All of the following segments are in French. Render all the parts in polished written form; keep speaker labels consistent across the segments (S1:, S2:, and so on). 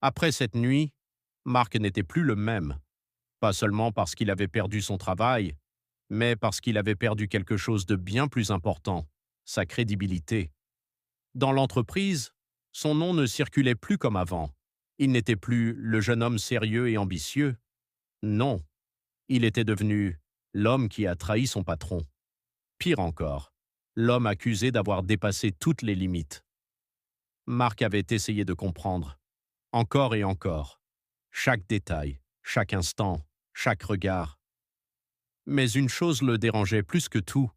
S1: Après cette nuit, Marc n'était plus le même, pas seulement parce qu'il avait perdu son travail, mais parce qu'il avait perdu quelque chose de bien plus important, sa crédibilité. Dans l'entreprise, son nom ne circulait plus comme avant. Il n'était plus le jeune homme sérieux et ambitieux. Non, il était devenu l'homme qui a trahi son patron. Pire encore, l'homme accusé d'avoir dépassé toutes les limites. Marc avait essayé de comprendre, encore et encore, chaque détail, chaque instant, chaque regard. Mais une chose le dérangeait plus que tout,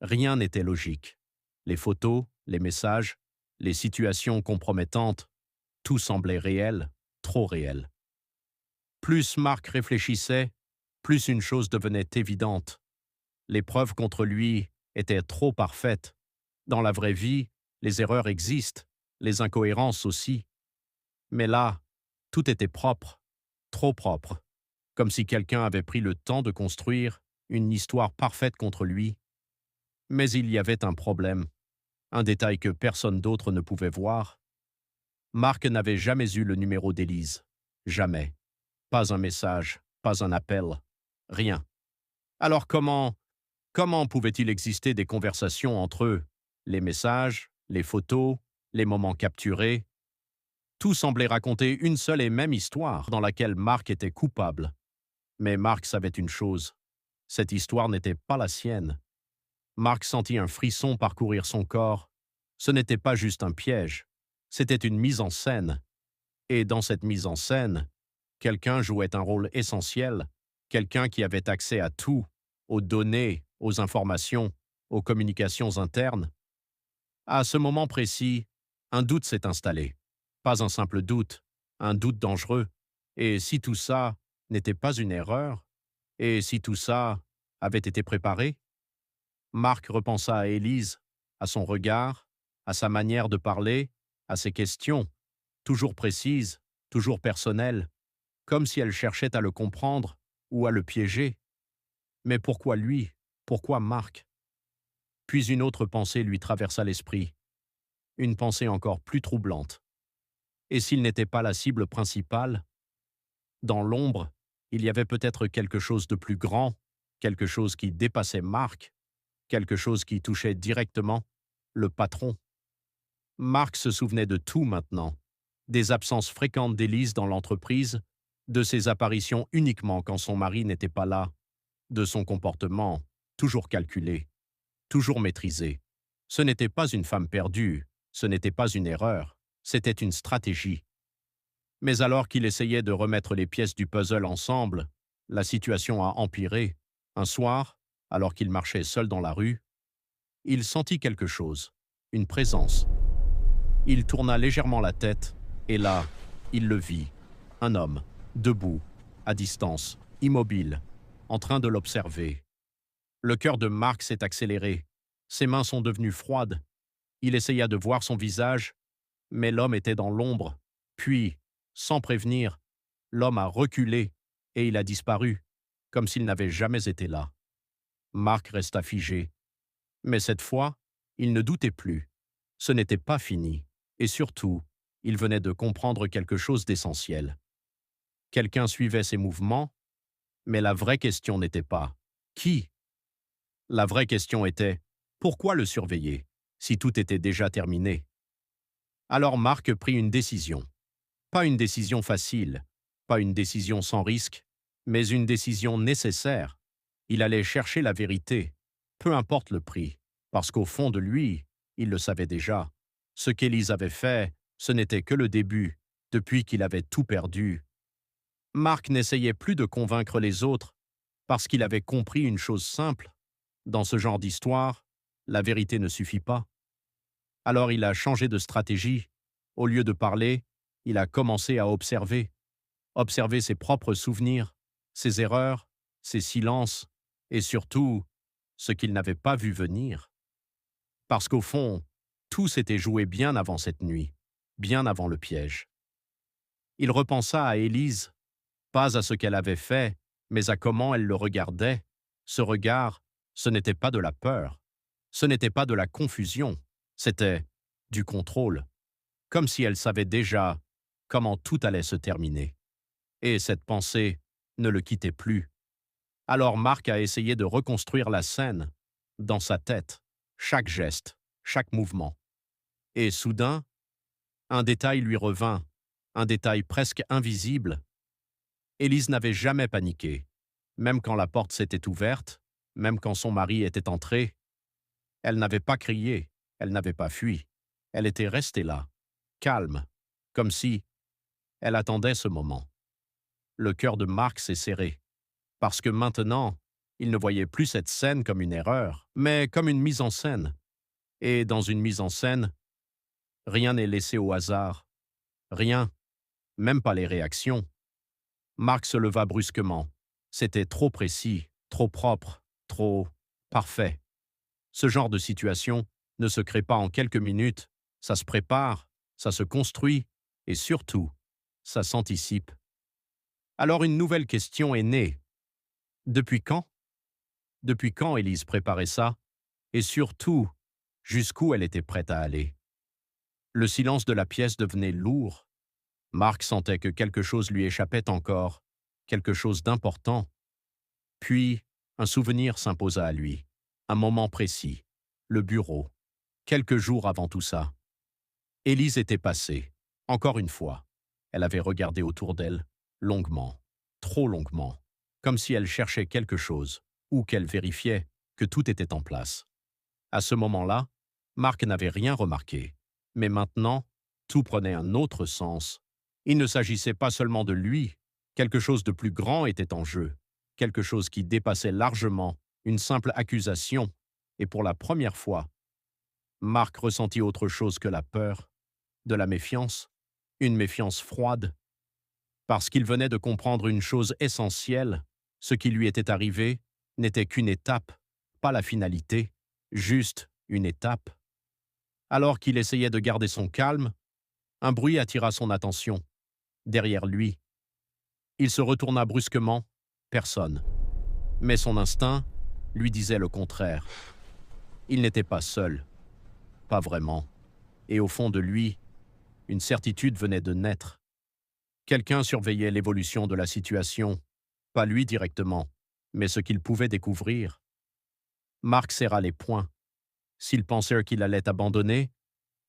S1: rien n'était logique. Les photos, les messages, les situations compromettantes, tout semblait réel, trop réel. Plus Marc réfléchissait, plus une chose devenait évidente. Les preuves contre lui étaient trop parfaites. Dans la vraie vie, les erreurs existent, les incohérences aussi. Mais là, tout était propre, trop propre, comme si quelqu'un avait pris le temps de construire une histoire parfaite contre lui. Mais il y avait un problème, un détail que personne d'autre ne pouvait voir. Marc n'avait jamais eu le numéro d'Élise. Jamais. Pas un message, pas un appel, rien. Alors comment pouvait-il exister des conversations entre eux? Les messages, les photos, les moments capturés. Tout semblait raconter une seule et même histoire dans laquelle Marc était coupable. Mais Marc savait une chose. Cette histoire n'était pas la sienne. Marc sentit un frisson parcourir son corps. Ce n'était pas juste un piège. C'était une mise en scène. Et dans cette mise en scène, quelqu'un jouait un rôle essentiel, quelqu'un qui avait accès à tout, aux données, aux informations, aux communications internes. À ce moment précis, un doute s'est installé. Pas un simple doute, un doute dangereux. Et si tout ça n'était pas une erreur? Et si tout ça avait été préparé? Marc repensa à Élise, à son regard, à sa manière de parler, à ses questions, toujours précises, toujours personnelles, comme si elle cherchait à le comprendre ou à le piéger. Mais pourquoi lui? Pourquoi Marc? Puis une autre pensée lui traversa l'esprit, une pensée encore plus troublante. Et s'il n'était pas la cible principale? Dans l'ombre, il y avait peut-être quelque chose de plus grand, quelque chose qui dépassait Marc, quelque chose qui touchait directement le patron. Marc se souvenait de tout maintenant, des absences fréquentes d'Élise dans l'entreprise, de ses apparitions uniquement quand son mari n'était pas là, de son comportement, toujours calculé, toujours maîtrisé. Ce n'était pas une femme perdue, ce n'était pas une erreur, c'était une stratégie. Mais alors qu'il essayait de remettre les pièces du puzzle ensemble, la situation a empiré. Un soir, alors qu'il marchait seul dans la rue, il sentit quelque chose, une présence. Il tourna légèrement la tête, et là, il le vit. Un homme, debout, à distance, immobile, en train de l'observer. Le cœur de Marc s'est accéléré. Ses mains sont devenues froides. Il essaya de voir son visage, mais l'homme était dans l'ombre. Puis, sans prévenir, l'homme a reculé et il a disparu, comme s'il n'avait jamais été là. Marc resta figé. Mais cette fois, il ne doutait plus. Ce n'était pas fini. Et surtout, il venait de comprendre quelque chose d'essentiel. Quelqu'un suivait ses mouvements, mais la vraie question n'était pas qui. La vraie question était pourquoi le surveiller, si tout était déjà terminé. Alors Marc prit une décision. Pas une décision facile, pas une décision sans risque, mais une décision nécessaire. Il allait chercher la vérité, peu importe le prix, parce qu'au fond de lui, il le savait déjà. Ce qu'Élise avait fait, ce n'était que le début, depuis qu'il avait tout perdu. Marc n'essayait plus de convaincre les autres, parce qu'il avait compris une chose simple. Dans ce genre d'histoire, la vérité ne suffit pas. Alors il a changé de stratégie. Au lieu de parler, il a commencé à observer. Observer ses propres souvenirs, ses erreurs, ses silences, et surtout, ce qu'il n'avait pas vu venir. Parce qu'au fond, tout s'était joué bien avant cette nuit, bien avant le piège. Il repensa à Élise, pas à ce qu'elle avait fait, mais à comment elle le regardait. Ce regard, ce n'était pas de la peur, ce n'était pas de la confusion, c'était du contrôle, comme si elle savait déjà, comment tout allait se terminer. Et cette pensée ne le quittait plus. Alors Mark a essayé de reconstruire la scène dans sa tête, chaque geste, chaque mouvement. Et soudain, un détail lui revint, un détail presque invisible. Élise n'avait jamais paniqué, même quand la porte s'était ouverte, même quand son mari était entré. Elle n'avait pas crié, elle n'avait pas fui. Elle était restée là, calme, comme si elle attendait ce moment. Le cœur de Mark s'est serré, parce que maintenant, il ne voyait plus cette scène comme une erreur, mais comme une mise en scène. Et dans une mise en scène, rien n'est laissé au hasard. Rien, même pas les réactions. Mark se leva brusquement. C'était trop précis, trop propre, trop parfait. Ce genre de situation ne se crée pas en quelques minutes, ça se prépare, ça se construit, et surtout, ça s'anticipe. Alors une nouvelle question est née. Depuis quand? Depuis quand Élise préparait ça? Et surtout, jusqu'où elle était prête à aller? Le silence de la pièce devenait lourd. Mark sentait que quelque chose lui échappait encore, quelque chose d'important. Puis, un souvenir s'imposa à lui, un moment précis, le bureau, quelques jours avant tout ça. Élise était passée, encore une fois. Elle avait regardé autour d'elle, longuement, trop longuement, comme si elle cherchait quelque chose, ou qu'elle vérifiait que tout était en place. À ce moment-là, Mark n'avait rien remarqué. Mais maintenant, tout prenait un autre sens. Il ne s'agissait pas seulement de lui, quelque chose de plus grand était en jeu, quelque chose qui dépassait largement une simple accusation, et pour la première fois, Mark ressentit autre chose que la peur, de la méfiance, une méfiance froide, parce qu'il venait de comprendre une chose essentielle, ce qui lui était arrivé n'était qu'une étape, pas la finalité, juste une étape. Alors qu'il essayait de garder son calme, un bruit attira son attention. Derrière lui, il se retourna brusquement, personne. Mais son instinct lui disait le contraire. Il n'était pas seul, pas vraiment. Et au fond de lui, une certitude venait de naître. Quelqu'un surveillait l'évolution de la situation, pas lui directement, mais ce qu'il pouvait découvrir. Mark serra les poings. S'il pensait qu'il allait abandonner,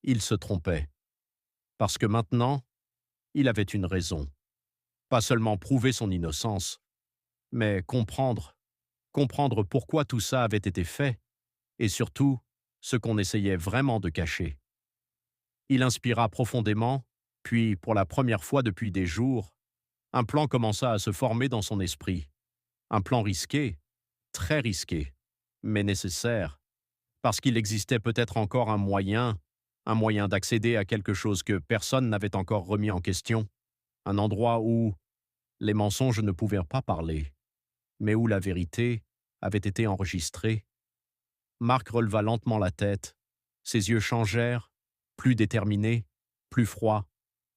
S1: il se trompait. Parce que maintenant, il avait une raison. Pas seulement prouver son innocence, mais comprendre pourquoi tout ça avait été fait, et surtout, ce qu'on essayait vraiment de cacher. Il inspira profondément, puis, pour la première fois depuis des jours, un plan commença à se former dans son esprit. Un plan risqué, très risqué, mais nécessaire, parce qu'il existait peut-être encore un moyen d'accéder à quelque chose que personne n'avait encore remis en question, un endroit où les mensonges ne pouvaient pas parler, mais où la vérité avait été enregistrée. Mark releva lentement la tête. Ses yeux changèrent, plus déterminés, plus froids,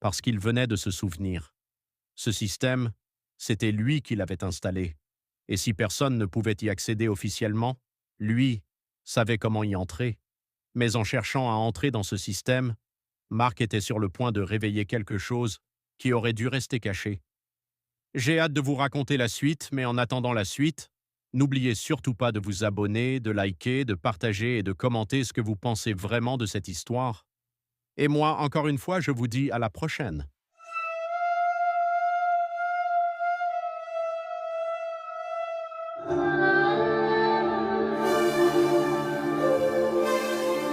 S1: parce qu'il venait de se souvenir. Ce système, c'était lui qui l'avait installé. Et si personne ne pouvait y accéder officiellement, lui savait comment y entrer. Mais en cherchant à entrer dans ce système, Mark était sur le point de réveiller quelque chose qui aurait dû rester caché. J'ai hâte de vous raconter la suite, mais en attendant la suite, n'oubliez surtout pas de vous abonner, de liker, de partager et de commenter ce que vous pensez vraiment de cette histoire. Et moi, encore une fois, je vous dis à la prochaine.